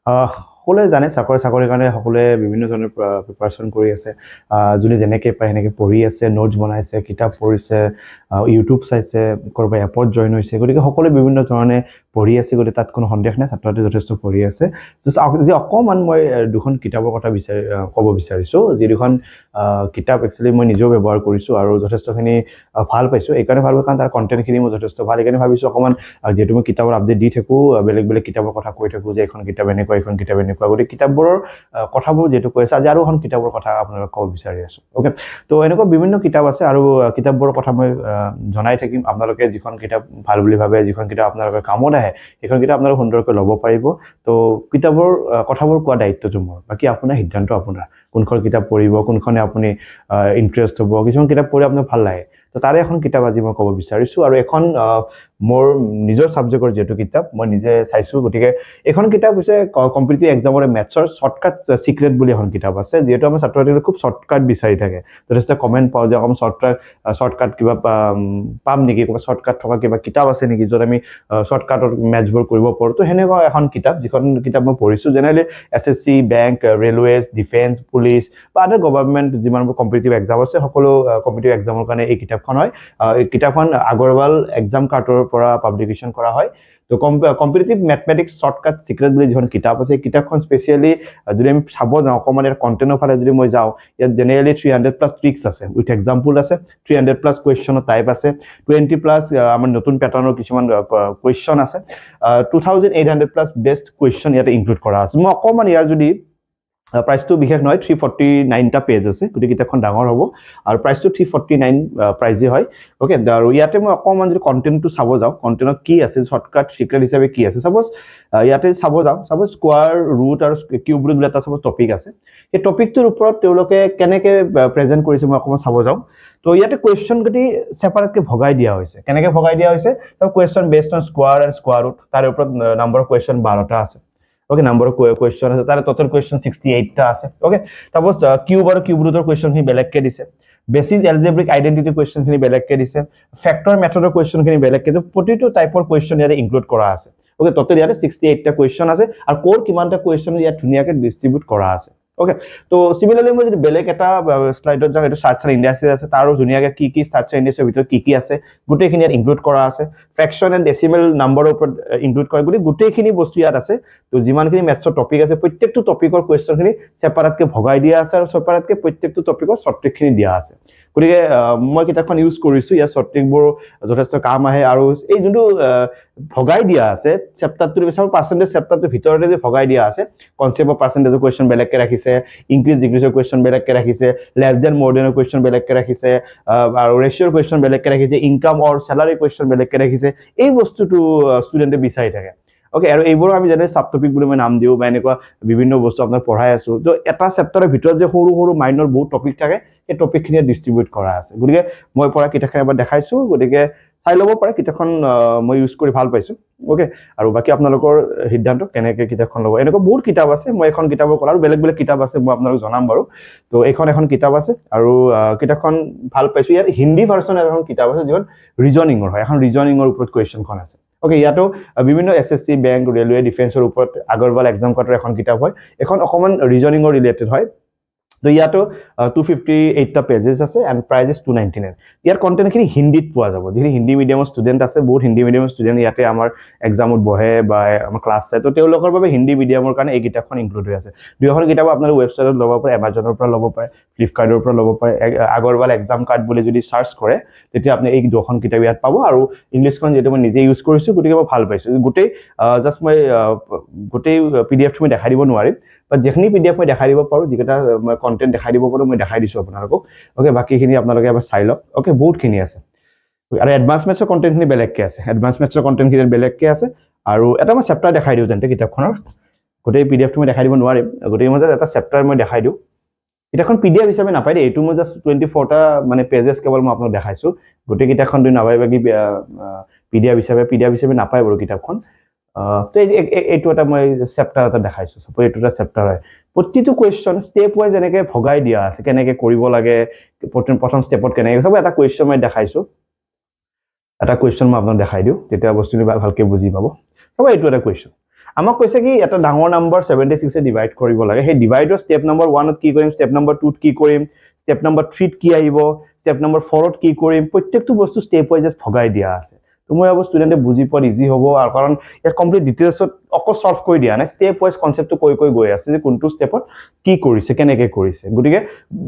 সকলোৱে জানে চাকৰিৰ কাৰণে সকলোৱে বিভিন্ন ধৰণৰ প্ৰিপাৰেশ্যন কৰি আছে যোনে যেনেকৈ পায় সেনেকৈ পঢ়ি আছে নোটছ বনাইছে কিতাপ পঢ়িছে ইউটিউব চাইছে ক'ৰবাত এপত জইন হৈছে গতিকে সকলোৱে বিভিন্ন ধৰণে পঢ়ি আছে গতিকে তাত কোনো সন্দেহ নাই ছাত্ৰ ছাত্ৰী যথেষ্ট পঢ়ি আছে যে অকণমান মই দুখন কিতাপৰ কথা ক'ব বিচাৰিছোঁ যি দুখন কিতাপ একচুৱেলি মই নিজেও ব্যৱহাৰ কৰিছোঁ আৰু যথেষ্টখিনি ভাল পাইছোঁ এইকাৰণে ভাল পাইছোঁ কাৰণ তাৰ কণ্টেণ্টখিনি মই যথেষ্ট ভাল সেইকাৰণে ভাবিছোঁ অকণমান যিহেতু মই কিতাপৰ আপডেট দি থাকোঁ বেলেগ বেলেগ কিতাপৰ কথা কৈ থাকোঁ যে এখন কিতাপ এনেকুৱা এখন কিতাপ এনেকুৱা গতিকে কিতাপবোৰৰ কথাবোৰ যিহেতু কৈ আছে আজি আৰু এখন কিতাপৰ কথা আপোনালোকক ক'ব বিচাৰি আছোঁ অ'কে তো এনেকুৱা বিভিন্ন কিতাপ আছে আৰু কিতাপবোৰৰ কথা মই জনাই থাকিম আপোনালোকে যিখন কিতাপ ভাল বুলি ভাবে যিখন কিতাপ আপোনালোকৰ কামত আহে সেইখন কিতাপ আপোনালোকে সুন্দৰকৈ ল'ব পাৰিব তো কিতাপৰ কথাবোৰ কোৱা দায়িত্বটো মোৰ বাকী আপোনাৰ সিদ্ধান্ত আপোনাৰ কোনখন কিতাপ পঢ়িব কোনখনে আপুনি ইণ্টাৰেষ্ট হ'ব কিছুমান কিতাপ পঢ়ি আপোনাৰ ভাল লাগে তো তাৰে এখন কিতাপ আজি মই ক'ব বিচাৰিছোঁ আৰু এখন মোৰ নিজৰ ছাবজেক্টৰ যিহেতু কিতাপ মই নিজে চাইছোঁ গতিকে এখন কিতাপ হৈছে কম্পিটিটিভ এক্সামৰ মেথছৰ শ্বৰ্টকাট চিক্ৰেট বুলি এখন কিতাপ আছে যিহেতু আমাৰ ছাত্ৰ ছাত্ৰীসকলে খুব শ্বৰ্টকাট বিচাৰি থাকে যথেষ্ট কমেণ্ট পাওঁ যে অকণমান শ্বৰ্টকাট কিবা পাম নেকি ক'ৰবাত শ্বৰ্টকাট থকা কিবা কিতাপ আছে নেকি য'ত আমি শ্বৰ্টকাটৰ মেথছবোৰ কৰিব পাৰোঁ তো সেনেকুৱা এখন কিতাপ যিখন কিতাপ মই পঢ়িছোঁ generally SSC bank railways defence police বা আদাৰ গভৰ্ণমেণ্ট যিমানবোৰ কম্পিটিটিভ এক্সাম আছে সকলো কম্পিটিটিভ এক্সামৰ কাৰণে এই কিতাপখন হয় এই কিতাপখন আগৰৱাল এক্সাম কাৰ্টৰ পৰা পাব্লিকেশ্যন কৰা হয় তো কম্পিটিটিভ মেথমেটিক্স শ্বৰ্টকাট চিক্ৰেট বুলি যিখন কিতাপ আছে এই কিতাপখন স্পেচিয়েলি যদি আমি চাব যাওঁ অকণমান ইয়াৰ কণ্টেণ্টৰ ফালে যদি মই যাওঁ ইয়াত জেনেৰেলি 300+ ট্ৰিক্স আছে উইথ এক্সাম্পল আছে 300+ কুৱেশ্যনৰ টাইপ আছে 20+ আমাৰ নতুন পেটাৰ্ণৰ কিছুমান কুৱেশ্যন আছে 2800+ বেষ্ট কুৱেশ্যন ইয়াতে ইনক্লুড কৰা আছে মই অকণমান ইয়াৰ যদি প্ৰাইচটো বিশেষ নহয় 349টা পেজ আছে গতিকে কিতাপখন ডাঙৰ হ'ব আৰু প্ৰাইচটো 349 প্ৰাইজে হয় অ'কে আৰু ইয়াতে মই অকণমান যদি কণ্টেণ্টটো চাব যাওঁ কণ্টেণ্টত কি আছে শ্বৰ্টকাট চিক্ৰেট হিচাপে কি আছে ছাপ'জ ইয়াতে চাব যাওঁ ছাপ'জ স্কোৱাৰ ৰুট আৰু কিউব ৰুট বুলি এটা ছাপ'জ টপিক আছে সেই টপিকটোৰ ওপৰত তেওঁলোকে কেনেকৈ প্ৰেজেণ্ট কৰিছে মই অকণমান চাব যাওঁ তো ইয়াতে কুৱেশ্যন যদি ছেপাৰেটকৈ ভগাই দিয়া হৈছে কেনেকৈ ভগাই দিয়া হৈছে question based on square and square root তাৰ ওপৰত নম্বৰ অফ কুৱেশ্যন 12টা আছে ওকে নাম্বাৰ অফ কুৱেশ্যন আছে তাৰে টোটেল কুৱেশ্যন 68টা আছে ওকে সাপোজ কিউব আৰু কিউব ৰুটৰ কুৱেশ্যনখিনি বেলেগকৈ দিছে বেচিক এলজেব্ৰিক আইডেণ্টিটি কুৱেশ্যনখিনি বেলেগকৈ দিছে ফেক্টৰ মেথডৰ কুৱেশ্যনখিনি বেলেগকৈ প্ৰতিটো টাইপৰ কুৱেশ্যন ইয়াতে ইনক্লুড কৰা আছে ওকে টোটেল ইয়াতে 68টা কুৱেশ্যন আছে আৰু ক'ৰ কিমানটা কুৱেশ্যন ইয়াত ধুনীয়াকৈ ডিষ্ট্ৰিবিউট কৰা আছে ওকে তো সিমিলাৰলি মই যদি বেলেগ এটা স্লাইডত যাওঁ এইটো স্ট্ৰাকচাৰ ইণ্ডাষ্ট্ৰি আছে তাৰো ধুনীয়াকৈ কি স্ট্ৰাকচাৰ ইণ্ডাষ্ট্ৰিৰ ভিতৰত কি আছে গোটেইখিনি ইয়াত ইনক্লুড কৰা আছে ফ্ৰেকশ্যন এণ্ড ডেচিমেল নাম্বাৰৰ ওপৰত ইনক্লুড কৰে গতিকে গোটেইখিনি বস্তু ইয়াত আছে তো যিমানখিনি মেথছৰ টপিক আছে প্ৰত্যেকটো টপিকৰ কুৱেশ্যনখিনি ছেপাৰেটকৈ ভগাই দিয়া আছে আৰু ছেপাৰেটকৈ প্ৰত্যেকটো টপিকৰ শ্বৰ্ট ট্ৰিকখিনি দিয়া আছে গতিকে মই কিতাপখন ইউজ কৰিছোঁ ইয়াৰ শ্বৰ্ট ট্ৰিকবোৰ যথেষ্ট কাম আহে আৰু এই যোনটো ভগাই দিয়া আছে চেপ্টাৰটো বিচাৰ পাৰ্চেণ্টেজ চেপ্টাৰটোৰ ভিতৰতে যে ভগাই দিয়া আছে কনচেপ্ট অফ পাৰ্চেণ্টেজৰ কুৱেশ্যন বেলেগকৈ ৰাখিছে ইনক্ৰিজ ডিক্ৰিজৰ কুৱেশ্যন বেলেগকৈ ৰাখিছে লেছ দেন মোৰ দেনৰ কুৱেশ্যন বেলেগকৈ ৰাখিছে আৰু ৰেচিঅ'ৰ কুৱেশ্যন বেলেগকৈ ৰাখিছে ইনকাম অৰ চেলাৰী কুৱেশ্যন বেলেগকৈ ৰাখিছে এই বস্তুটো ষ্টুডেণ্টে বিচাৰি থাকে ওকে আৰু এইবোৰো আমি যেনে সাব টপিক বুলি মই নাম দিওঁ বা এনেকুৱা বিভিন্ন বস্তু আপোনাক পঢ়াই আছোঁ তো এটা চেপ্টাৰৰ ভিতৰত যে সৰু সৰু মাইনৰ বহুত টপিক থাকে সেই টপিকখিনি ডিষ্ট্ৰিবিউট কৰা আছে গতিকে মই পঢ়া কিতাপখন এবাৰ দেখাইছোঁ গতিকে চাই ল'ব পাৰে কিতাপখন মই ইউজ কৰি ভাল পাইছোঁ ওকে আৰু বাকী আপোনালোকৰ সিদ্ধান্ত কেনেকৈ কিতাপখন ল'ব এনেকুৱা বহুত কিতাপ আছে মই এখন কিতাপৰ ক'লোঁ আৰু বেলেগ বেলেগ কিতাপ আছে মই আপোনালোক জনাম বাৰু তো এখন কিতাপ আছে আৰু কিতাপখন ভাল পাইছোঁ ইয়াত হিন্দী ভাৰ্চন এখন কিতাপ আছে যিখন ৰিজনিঙৰ হয় এখন ৰিজনিঙৰ ওপৰত কুৱেশ্যনখন আছে ওকে ইয়াতো বিভিন্ন SSC বেংক ৰেলৱে ডিফেন্সৰ ওপৰত আগৰৱাল এক্সাম কাৰ্টৰ এখন কিতাপ হয় এখন অকণমান ৰিজনিঙৰ ৰিলেটেড হয় তো ইয়াতো 258টা পেজেছ আছে এণ্ড প্ৰাইজ ইজ 299 ইয়াৰ কণ্টেণ্টখিনি হিন্দীত পোৱা যাব যিখিনি হিন্দী মিডিয়ামৰ ষ্টুডেণ্ট আছে বহুত হিন্দী মিডিয়ামৰ ষ্টুডেণ্ট ইয়াতে আমাৰ এক্সামত বহে বা আমাৰ ক্লাছ চাই তো তেওঁলোকৰ বাবে হিন্দী মিডিয়ামৰ কাৰণে এই কিতাপখন ইনক্লুড হৈ আছে দুয়োখন কিতাপ আপোনালোকে ৱেবছাইটত ল'ব পাৰে এমাজনৰ পৰা ল'ব পাৰে ফ্লিপকাৰ্টৰ পৰা ল'ব পাৰে আগৰৱাল এক্সাম কাৰ্ট বুলি যদি চাৰ্চ কৰে তেতিয়া আপুনি এই দুখন কিতাপ ইয়াত পাব আৰু ইংলিছখন যিহেতু মই নিজে ইউজ কৰিছোঁ গতিকে মই ভাল পাইছোঁ গোটেই জাষ্ট মই গোটেই PDF মই দেখাই দিব নোৱাৰিম বাট যিখিনি PDF মই দেখাই দিব পাৰোঁ যিকেইটা মই কণ্টেণ্ট দেখাই দিব পাৰোঁ মই দেখাই দিছোঁ আপোনালোকক ওকে বাকীখিনি আপোনালোকে এবাৰ চাই লওক ওকে বহুতখিনি আছে আৰু এডভান্স মেথছৰ কণ্টেণ্টখিনি বেলেগকৈ আছে এডভান্স মেথছৰ কণ্টেণ্টখিনি বেলেগকৈ আছে আৰু এটা মই চেপ্টাৰ দেখাই দিওঁ তেন্তে কিতাপখনৰ গোটেই PDF মই দেখাই দিব নোৱাৰিম গতিকে মই জাষ্ট এটা চেপ্টাৰ মই দেখাই দিওঁ কিতাপখন PDF হিচাপে নাপায় দেই এইটো মই জাষ্ট 24টা মানে পেজেছ কেৱল মই আপোনাক দেখাইছোঁ গোটেই কিতাপখন তুমি নাপায় বাকী PDF হিচাপে নাপায় বাৰু কিতাপখন তো এইটো এটা মই চেপ্টাৰ এটা দেখাইছোঁ চাপ'জ এইটো এটা চেপ্টাৰ হয় প্ৰতিটো কুৱেশ্যন ষ্টেপ ৱাইজ এনেকৈ ভগাই দিয়া আছে কেনেকৈ কৰিব লাগে প্ৰথম ষ্টেপত কেনেকৈ চাব এটা কুৱেশ্যন মই দেখাইছোঁ এটা কুৱেশ্যন মই আপোনাক দেখাই দিওঁ তেতিয়া বস্তুখিনি ভালকৈ বুজি পাব চাব এইটো এটা কুৱেশ্যন আমাক কৈছে কি এটা ডাঙৰ নাম্বাৰ 76 এ ডিভাইড কৰিব লাগে সেই ডিভাইডৰ ষ্টেপ নম্বৰ 1 ত কি কৰিম ষ্টেপ নম্বৰ 2 ত কি কৰিম ষ্টেপ নম্বৰ 3 ত কি আহিব ষ্টেপ নম্বৰ 4 ত কি কৰিম প্ৰত্যেকটো বস্তু ষ্টেপ ওয়াইজ ভগাই দিয়া আছে তো মই ভাবো ষ্টুডেন্টে বুজি পোৱা ইজি হ'ব আৰু কাৰণ ইয়াত কমপ্লিট ডিটেইলছত অকল সলভ কৰি দিয়া নাই ষ্টেপ ওয়াইজ কনসেপ্টটো কৈ গৈ আছে যে কোনটো ষ্টেপত কি কৰিছে কেনেকৈ কৰিছে গতিকে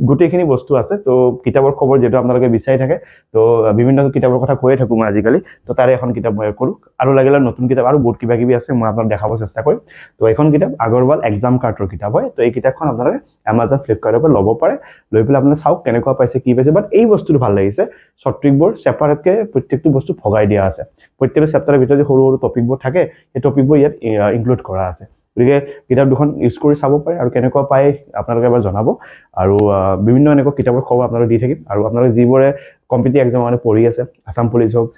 গোটেইখিনি বস্তু আছে তো কিতাপৰ খবৰ যেটো আপোনালোকে বিচাৰি থাকে তো বিভিন্ন কিতাপৰ কথা কৈয়ে থাকো মই আজিকালি তো তাৰে এখন কিতাপ মই কৰো আৰু লাগিলে নতুন কিতাপ আৰু বহুত কিবা কিবি আছে মই আপোনাক দেখাব চেষ্টা কৰিম তো এখন কিতাপ আগৰৱাল এক্সাম কাৰ্টৰ কিতাপ হয় তো এই কিতাপখন আপোনালোকে Amazon Flipkartৰ পৰা ল'ব পাৰে লৈ পেলাই আপোনালোকে চাওক কেনেকুৱা পাইছে কি পাইছে বাট এই বস্তুটো ভাল লাগিছে শৰ্ট ট্ৰিকবোৰ সেপাৰেটকে প্ৰত্যেকটো বস্তু ভগাই দিয়া আছে প্ৰত্যেকটো চেপ্টাৰৰ ভিতৰত যে সৰু সৰু টপিকবোৰ থাকে এই টপিকবোৰ ইয়াত ইনক্লুড কৰা আছে গতিকে কিতাপ দুখন ইউজ কৰি চাব পাৰে আৰু কেনেকুৱা পায় আপোনালোকে এবাৰ জনাব আৰু বিভিন্ন এনেকুৱা কিতাপৰ খবৰ আপোনালোকে দি থাকিম আৰু আপোনালোকে যিবোৰে কম্পিটিটিভ এক্সাম মানে পঢ়ি আছে আসাম পুলিচ হওক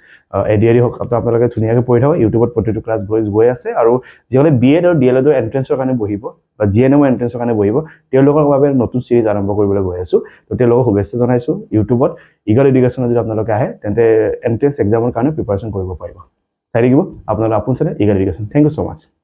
এডিআৰই হওক আপোনালোকে ধুনীয়াকৈ পঢ়ি থাকক ইউটিউবত প্ৰতিটো ক্লাছ গৈ আছে আৰু যিসকলে বিএড আৰু ডিএলএডৰ এন্ট্ৰেন্সৰ কাৰণে বহিব বা জিএনএমৰ এন্ট্ৰেন্সৰ কাৰণে বহিব তেওঁলোকৰ বাবে নতুন সিৰিজ আৰম্ভ কৰিবলৈ গৈ আছো তো তেওঁলোকক শুভেচ্ছা জনাইছো ইউটিউবত ইগল এডুকেশ্যনত যদি আপোনালোকে আহে তেন্তে এন্ট্ৰেন্স এক্সামৰ কাৰণে প্ৰিপাৰেচন কৰিব পাৰিব চাই থাকিব আপোনালোকৰ আপোন চালে eagle education thank you so mass